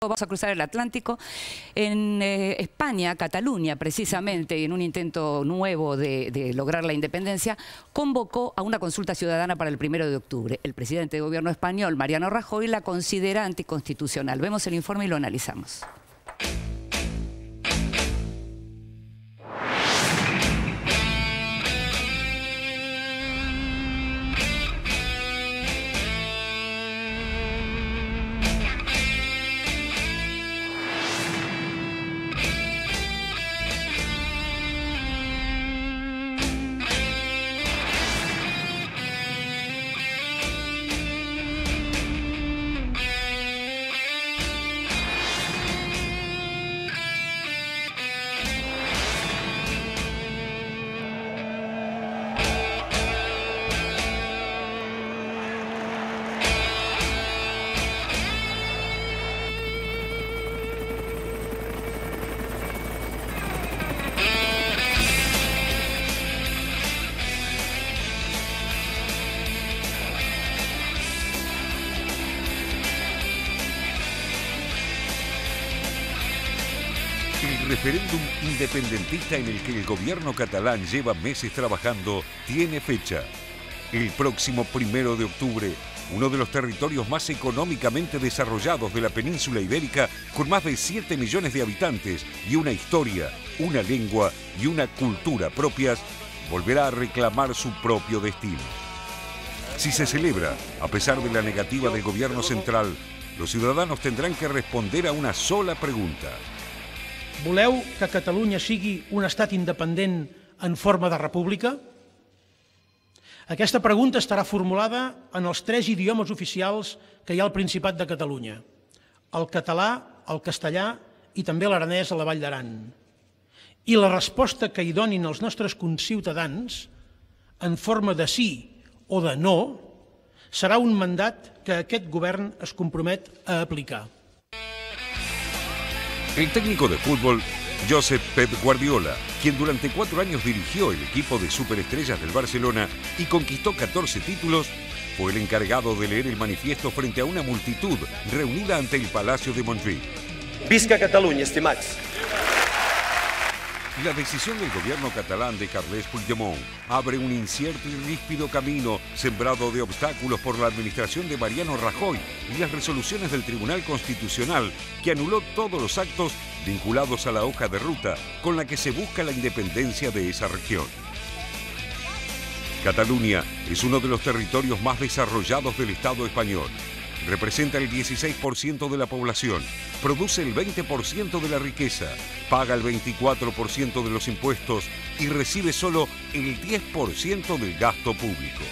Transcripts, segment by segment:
Vamos a cruzar el Atlántico. En España, Cataluña, precisamente, en un intento nuevo de lograr la independencia, convocó a una consulta ciudadana para el 1 de octubre. El presidente de gobierno español, Mariano Rajoy, la considera anticonstitucional. Vemos el informe y lo analizamos. El referéndum independentista en el que el gobierno catalán lleva meses trabajando tiene fecha. El próximo 1 de octubre, uno de los territorios más económicamente desarrollados de la península ibérica, con más de 7 millones de habitantes y una historia, una lengua y una cultura propias, volverá a reclamar su propio destino. Si se celebra, a pesar de la negativa del gobierno central, los ciudadanos tendrán que responder a una sola pregunta. Voleu que Catalunya sigui un estat independent en forma de república? Aquesta pregunta estarà formulada en els 3 idiomes oficials que hi ha al Principat de Catalunya: el català, el castellà i també l'aranès a la Vall d'Aran. I la resposta que hi donin els nostres conciutadans, en forma de sí o de no, serà un mandat que aquest govern es compromet a aplicar. El técnico de fútbol, Josep Pep Guardiola, quien durante 4 años dirigió el equipo de superestrellas del Barcelona y conquistó 14 títulos, fue el encargado de leer el manifiesto frente a una multitud reunida ante el Palacio de Montjuïc. Visca Catalunya, estimats. La decisión del gobierno catalán de Carles Puigdemont abre un incierto y ríspido camino sembrado de obstáculos por la administración de Mariano Rajoy y las resoluciones del Tribunal Constitucional que anuló todos los actos vinculados a la hoja de ruta con la que se busca la independencia de esa región. Cataluña es uno de los territorios más desarrollados del Estado español. Representa el 16% de la población, produce el 20% de la riqueza, paga el 24% de los impuestos y recibe solo el 10% del gasto público.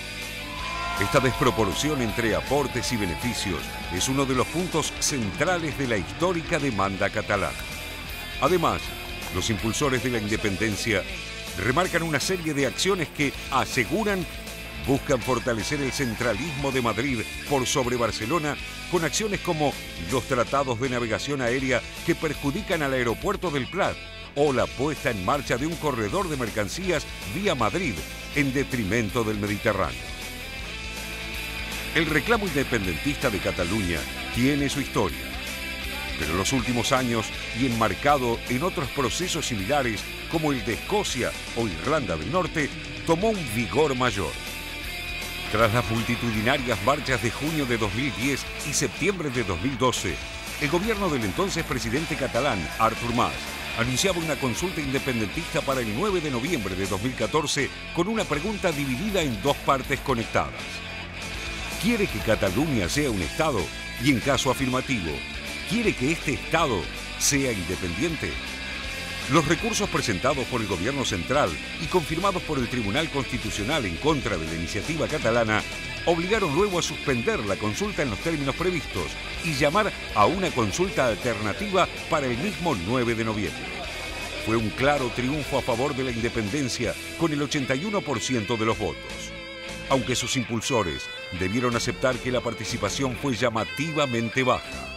Esta desproporción entre aportes y beneficios es uno de los puntos centrales de la histórica demanda catalana. Además, los impulsores de la independencia remarcan una serie de acciones que aseguran buscan fortalecer el centralismo de Madrid por sobre Barcelona con acciones como los tratados de navegación aérea que perjudican al aeropuerto del Prat o la puesta en marcha de un corredor de mercancías vía Madrid en detrimento del Mediterráneo. El reclamo independentista de Cataluña tiene su historia, pero en los últimos años y enmarcado en otros procesos similares como el de Escocia o Irlanda del Norte, tomó un vigor mayor. Tras las multitudinarias marchas de junio de 2010 y septiembre de 2012, el gobierno del entonces presidente catalán, Artur Mas, anunciaba una consulta independentista para el 9 de noviembre de 2014 con una pregunta dividida en 2 partes conectadas. ¿Quiere que Cataluña sea un Estado? Y en caso afirmativo, ¿quiere que este Estado sea independiente? Los recursos presentados por el gobierno central y confirmados por el Tribunal Constitucional en contra de la iniciativa catalana obligaron luego a suspender la consulta en los términos previstos y llamar a una consulta alternativa para el mismo 9 de noviembre. Fue un claro triunfo a favor de la independencia con el 81% de los votos. Aunque sus impulsores debieron aceptar que la participación fue llamativamente baja.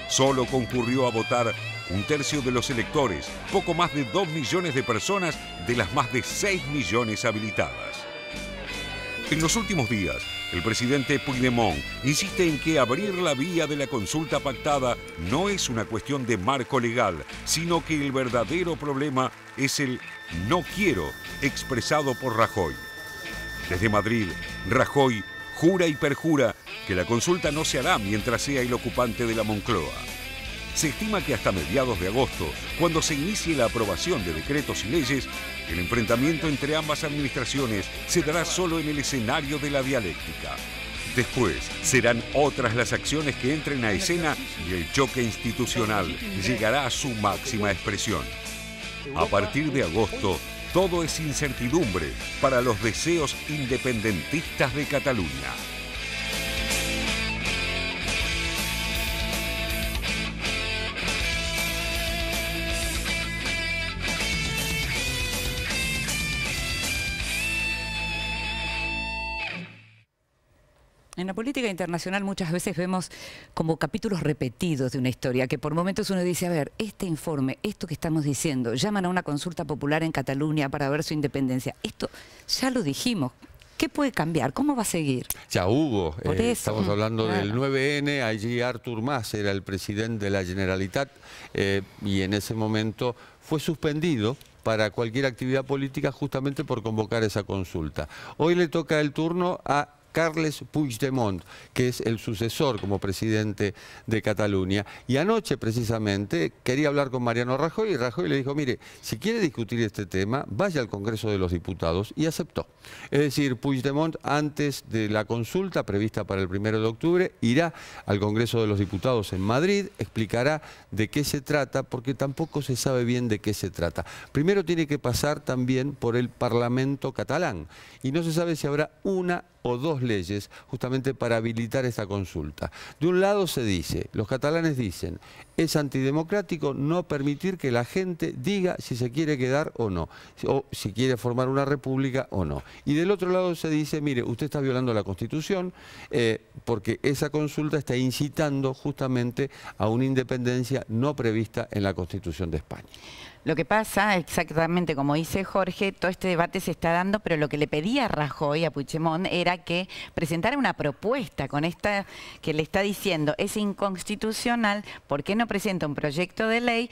Solo concurrió a votar 1/3 de los electores, poco más de 2 millones de personas de las más de 6 millones habilitadas. En los últimos días, El presidente Puigdemont insiste en que abrir la vía de la consulta pactada no es una cuestión de marco legal, sino que el verdadero problema es el no quiero expresado por Rajoy. Desde Madrid, Rajoy jura y perjura que la consulta no se hará mientras sea el ocupante de la Moncloa. Se estima que hasta mediados de agosto, cuando se inicie la aprobación de decretos y leyes, el enfrentamiento entre ambas administraciones se dará solo en el escenario de la dialéctica. Después serán otras las acciones que entren a escena y el choque institucional llegará a su máxima expresión. A partir de agosto, todo es incertidumbre para los deseos independentistas de Cataluña. En la política internacional muchas veces vemos como capítulos repetidos de una historia, que por momentos uno dice, a ver, este informe, esto que estamos diciendo, llaman a una consulta popular en Cataluña para ver su independencia. Esto ya lo dijimos. ¿Qué puede cambiar? ¿Cómo va a seguir? Ya hubo. Por eso. Estamos hablando del 9N, allí Artur Mas era el presidente de la Generalitat y en ese momento fue suspendido para cualquier actividad política justamente por convocar esa consulta. Hoy le toca el turno a Carles Puigdemont, que es el sucesor como presidente de Cataluña. Y anoche, precisamente, quería hablar con Mariano Rajoy y Rajoy le dijo, mire, si quiere discutir este tema, vaya al Congreso de los Diputados, y aceptó. Es decir, Puigdemont, antes de la consulta prevista para el 1 de octubre, irá al Congreso de los Diputados en Madrid, explicará de qué se trata, porque tampoco se sabe bien de qué se trata. Primero tiene que pasar también por el Parlamento catalán, y no se sabe si habrá una o dos leyes justamente para habilitar esta consulta. De un lado se dice, los catalanes dicen, es antidemocrático no permitir que la gente diga si se quiere quedar o no, o si quiere formar una república o no. Y del otro lado se dice, mire, usted está violando la Constitución porque esa consulta está incitando justamente a una independencia no prevista en la Constitución de España. Lo que pasa, exactamente como dice Jorge, todo este debate se está dando, pero lo que le pedía Rajoy a Puigdemont era que presentara una propuesta con esta que le está diciendo es inconstitucional, ¿por qué no presenta un proyecto de ley?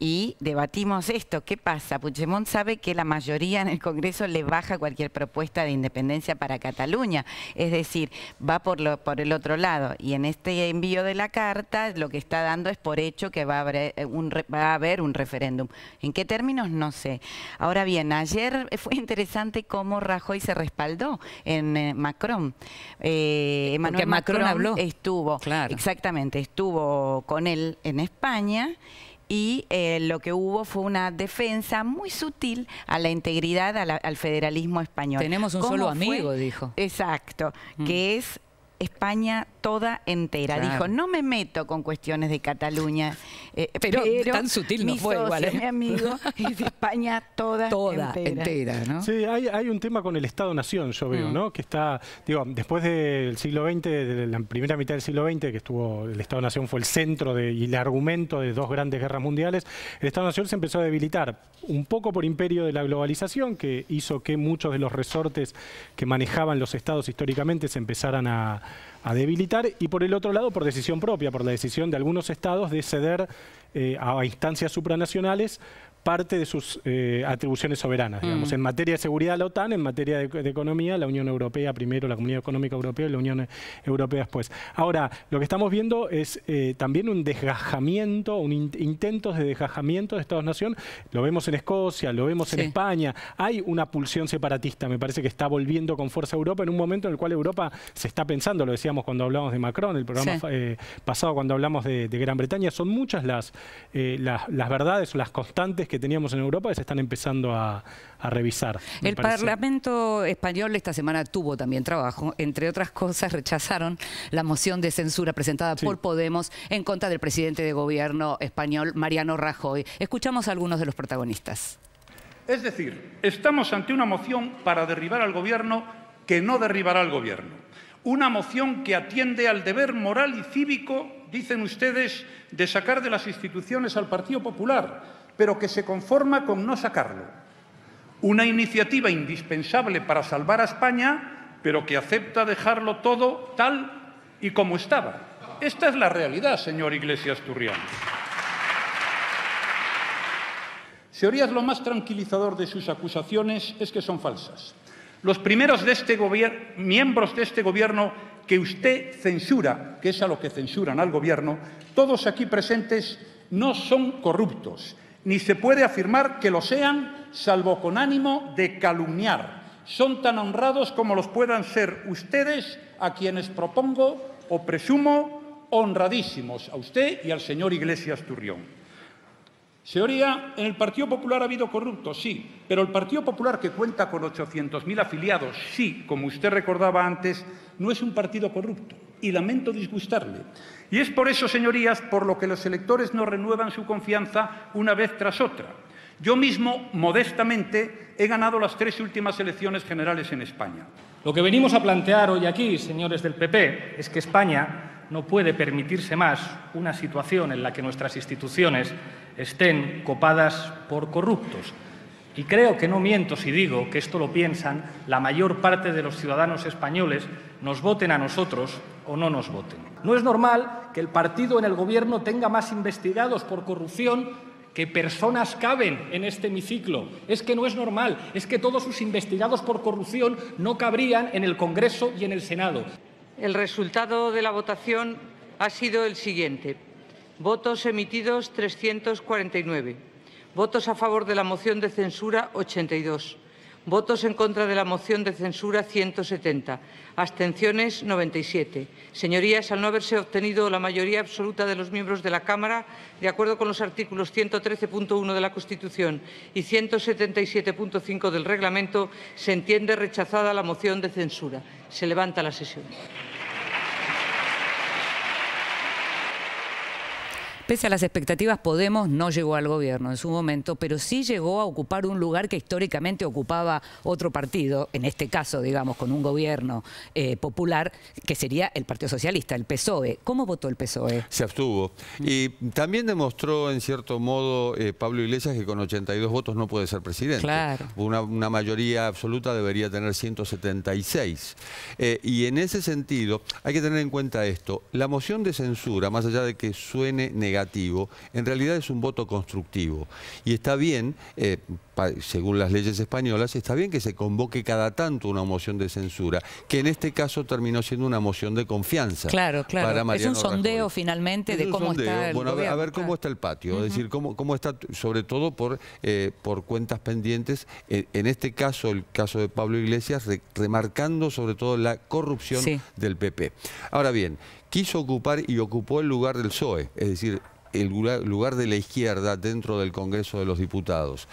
Y debatimos esto. ¿Qué pasa? Puigdemont sabe que la mayoría en el Congreso le baja cualquier propuesta de independencia para Cataluña. Es decir, va por el otro lado. Y en este envío de la carta lo que está dando es por hecho que va a haber un referéndum. ¿En qué términos? No sé. Ahora bien, ayer fue interesante cómo Rajoy se respaldó en Macron. Emmanuel Macron habló. Estuvo, claro. Exactamente, estuvo con él en España. Y lo que hubo fue una defensa muy sutil a la integridad, al federalismo español. Tenemos un solo amigo, dijo. Exacto, que es España toda entera. Claro. Dijo, no me meto con cuestiones de Cataluña, pero tan sutil no fue igual. Mi amigo es de España toda entera, ¿no? Sí, hay un tema con el Estado-Nación, yo veo, ¿no? Que está, digo, después del siglo XX, de la primera mitad del siglo XX, que estuvo el Estado-Nación fue el centro y el argumento de dos grandes guerras mundiales, el Estado-Nación se empezó a debilitar, un poco por imperio de la globalización, que hizo que muchos de los resortes que manejaban los estados históricamente se empezaran a debilitar, y por el otro lado por decisión propia, por la decisión de algunos estados de ceder a instancias supranacionales parte de sus atribuciones soberanas, digamos, en materia de seguridad la OTAN, en materia de economía la Unión Europea primero, la Comunidad Económica Europea y la Unión Europea después. Ahora, lo que estamos viendo es también un desgajamiento, intentos de desgajamiento de Estados-Nación, lo vemos en Escocia, lo vemos en España, hay una pulsión separatista, me parece que está volviendo con fuerza Europa en un momento en el cual Europa se está pensando, lo decíamos cuando hablamos de Macron, el programa pasado cuando hablamos de Gran Bretaña, son muchas las verdades o las constantes que teníamos en Europa que se están empezando a revisar. El Parlamento español esta semana tuvo también trabajo. Entre otras cosas, rechazaron la moción de censura presentada por Podemos en contra del presidente de gobierno español, Mariano Rajoy. Escuchamos a algunos de los protagonistas. Es decir, estamos ante una moción para derribar al gobierno que no derribará al gobierno. Una moción que atiende al deber moral y cívico, dicen ustedes, de sacar de las instituciones al Partido Popular, pero que se conforma con no sacarlo. Una iniciativa indispensable para salvar a España, pero que acepta dejarlo todo tal y como estaba. Esta es la realidad, señor Iglesias Turrión. Señorías, lo más tranquilizador de sus acusaciones es que son falsas. Los primeros miembros de este Gobierno que usted censura, que es a lo que censuran al Gobierno, todos aquí presentes no son corruptos, ni se puede afirmar que lo sean, salvo con ánimo de calumniar. Son tan honrados como los puedan ser ustedes, a quienes propongo o presumo honradísimos, a usted y al señor Iglesias Turrión. Señoría, en el Partido Popular ha habido corruptos, sí, pero el Partido Popular, que cuenta con 800.000 afiliados, sí, como usted recordaba antes, no es un partido corrupto, y lamento disgustarle. Y es por eso, señorías, por lo que los electores no renuevan su confianza una vez tras otra. Yo mismo, modestamente, he ganado las 3 últimas elecciones generales en España. Lo que venimos a plantear hoy aquí, señores del PP, es que España no puede permitirse más una situación en la que nuestras instituciones estén copadas por corruptos. Y creo que no miento si digo que esto lo piensan la mayor parte de los ciudadanos españoles, nos voten a nosotros o no nos voten. No es normal que el partido en el Gobierno tenga más investigados por corrupción que personas caben en este hemiciclo. Es que no es normal, es que todos sus investigados por corrupción no cabrían en el Congreso y en el Senado. El resultado de la votación ha sido el siguiente. Votos emitidos 349. Votos a favor de la moción de censura 82. Votos en contra de la moción de censura 170. Abstenciones 97. Señorías, al no haberse obtenido la mayoría absoluta de los miembros de la Cámara, de acuerdo con los artículos 113.1 de la Constitución y 177.5 del Reglamento, se entiende rechazada la moción de censura. Se levanta la sesión. Pese a las expectativas, Podemos no llegó al gobierno en su momento, pero sí llegó a ocupar un lugar que históricamente ocupaba otro partido, en este caso, digamos, con un gobierno popular, que sería el Partido Socialista, el PSOE. ¿Cómo votó el PSOE? Se abstuvo. Y también demostró, en cierto modo, Pablo Iglesias, que con 82 votos no puede ser presidente. Claro. Una mayoría absoluta debería tener 176. Y en ese sentido, hay que tener en cuenta esto. La moción de censura, más allá de que suene negativo, en realidad es un voto constructivo. Y está bien, según las leyes españolas, está bien que se convoque cada tanto una moción de censura, que en este caso terminó siendo una moción de confianza. Claro, claro. Para Mariano es un sondeo Rajoy. finalmente de cómo está el gobierno. A ver cómo está el patio, es decir, cómo está, sobre todo por cuentas pendientes, en este caso, el caso de Pablo Iglesias, remarcando sobre todo la corrupción del PP. Ahora bien, quiso ocupar y ocupó el lugar del PSOE, es decir, el lugar de la izquierda dentro del Congreso de los Diputados.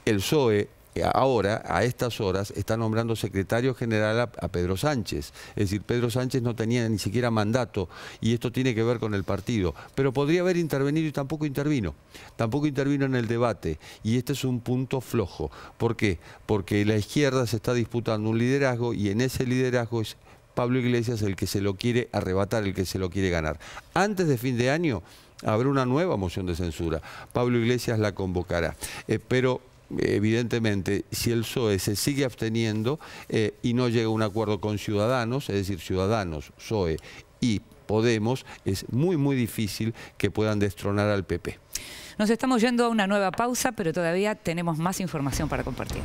El PSOE ahora, a estas horas, está nombrando secretario general a Pedro Sánchez. Es decir, Pedro Sánchez no tenía ni siquiera mandato y esto tiene que ver con el partido. Pero podría haber intervenido y tampoco intervino. Tampoco intervino en el debate y este es un punto flojo. ¿Por qué? Porque la izquierda se está disputando un liderazgo y en ese liderazgo es Pablo Iglesias el que se lo quiere arrebatar, el que se lo quiere ganar. Antes de fin de año habrá una nueva moción de censura. Pablo Iglesias la convocará. Pero evidentemente, si el PSOE se sigue absteniendo y no llega a un acuerdo con Ciudadanos, es decir, Ciudadanos, PSOE y Podemos, es muy difícil que puedan destronar al PP. Nos estamos yendo a una nueva pausa, pero todavía tenemos más información para compartir.